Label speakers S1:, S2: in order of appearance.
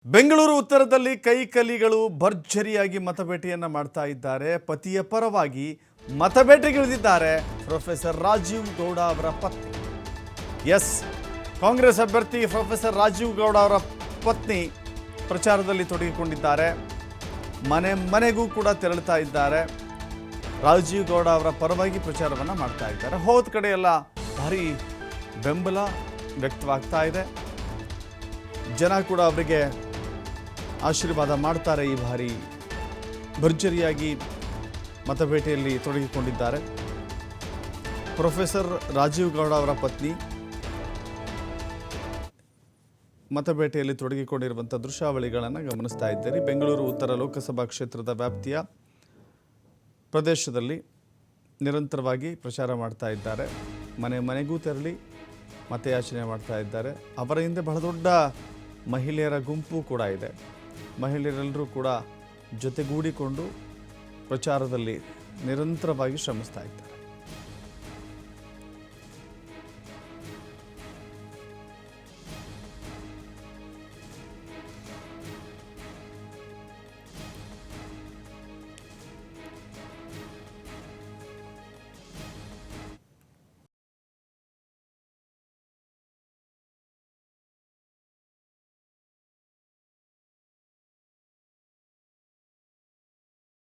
S1: ಬೆಂಗಳೂರು ಉತ್ತರದಲ್ಲಿ ಕೈಕಲಿಗಳು ಭರ್ಜರಿಯಾಗಿ ಮತಬೇಟೆಯನ್ನ ಮಾಡ್ತಾ ಇದ್ದಾರೆ. ಪತಿಯ ಪರವಾಗಿ ಮತಬೇಟೆಗಿಳಿದಿದ್ದಾರೆ ಪ್ರೊಫೆಸರ್ ರಾಜೀವ್ ಗೌಡ ಅವರ ಪತ್ನಿ. ಎಸ್, ಕಾಂಗ್ರೆಸ್ ಅಭ್ಯರ್ಥಿ ಪ್ರೊಫೆಸರ್ ರಾಜೀವ್ ಗೌಡ ಅವರ ಪತ್ನಿ ಪ್ರಚಾರದಲ್ಲಿ ತೊಡಗಿಕೊಂಡಿದ್ದಾರೆ. ಮನೆ ಮನೆಗೂ ಕೂಡ ತೆರಳುತ್ತಾ ಇದ್ದಾರೆ. ರಾಜೀವ್ ಗೌಡ ಅವರ ಪರವಾಗಿ ಪ್ರಚಾರವನ್ನು ಮಾಡ್ತಾ ಇದ್ದಾರೆ. ಹೋದ ಕಡೆ ಎಲ್ಲ ಭಾರಿ ಬೆಂಬಲ ವ್ಯಕ್ತವಾಗ್ತಾ ಇದೆ. ಜನ ಕೂಡ ಅವರಿಗೆ ಆಶೀರ್ವಾದ ಮಾಡ್ತಾರೆ. ಈ ಬಾರಿ ಭರ್ಜರಿಯಾಗಿ ಮತಬೇಟೆಯಲ್ಲಿ ತೊಡಗಿಕೊಂಡಿದ್ದಾರೆ. ಪ್ರೊಫೆಸರ್ ರಾಜೀವ್ ಗೌಡ ಅವರ ಪತ್ನಿ ಮತಬೇಟೆಯಲ್ಲಿ ತೊಡಗಿಕೊಂಡಿರುವಂಥ ದೃಶ್ಯಾವಳಿಗಳನ್ನು ಗಮನಿಸ್ತಾ ಇದ್ದೀರಿ. ಬೆಂಗಳೂರು ಉತ್ತರ ಲೋಕಸಭಾ ಕ್ಷೇತ್ರದ ವ್ಯಾಪ್ತಿಯ ಪ್ರದೇಶದಲ್ಲಿ ನಿರಂತರವಾಗಿ ಪ್ರಚಾರ ಮಾಡ್ತಾ ಇದ್ದಾರೆ. ಮನೆ ಮನೆಗೂ ತೆರಳಿ ಮತಯಾಚನೆ ಮಾಡ್ತಾ ಇದ್ದಾರೆ. ಅವರ ಹಿಂದೆ ಬಹಳ ದೊಡ್ಡ ಮಹಿಳೆಯರ ಗುಂಪು ಕೂಡ ಇದೆ. ಮಹಿಳೆಯರೆಲ್ಲರೂ ಕೂಡ ಜೊತೆಗೂಡಿಕೊಂಡು ಪ್ರಚಾರದಲ್ಲಿ ನಿರಂತರವಾಗಿ ಶ್ರಮಿಸ್ತಾ ಇದ್ದಾರೆ.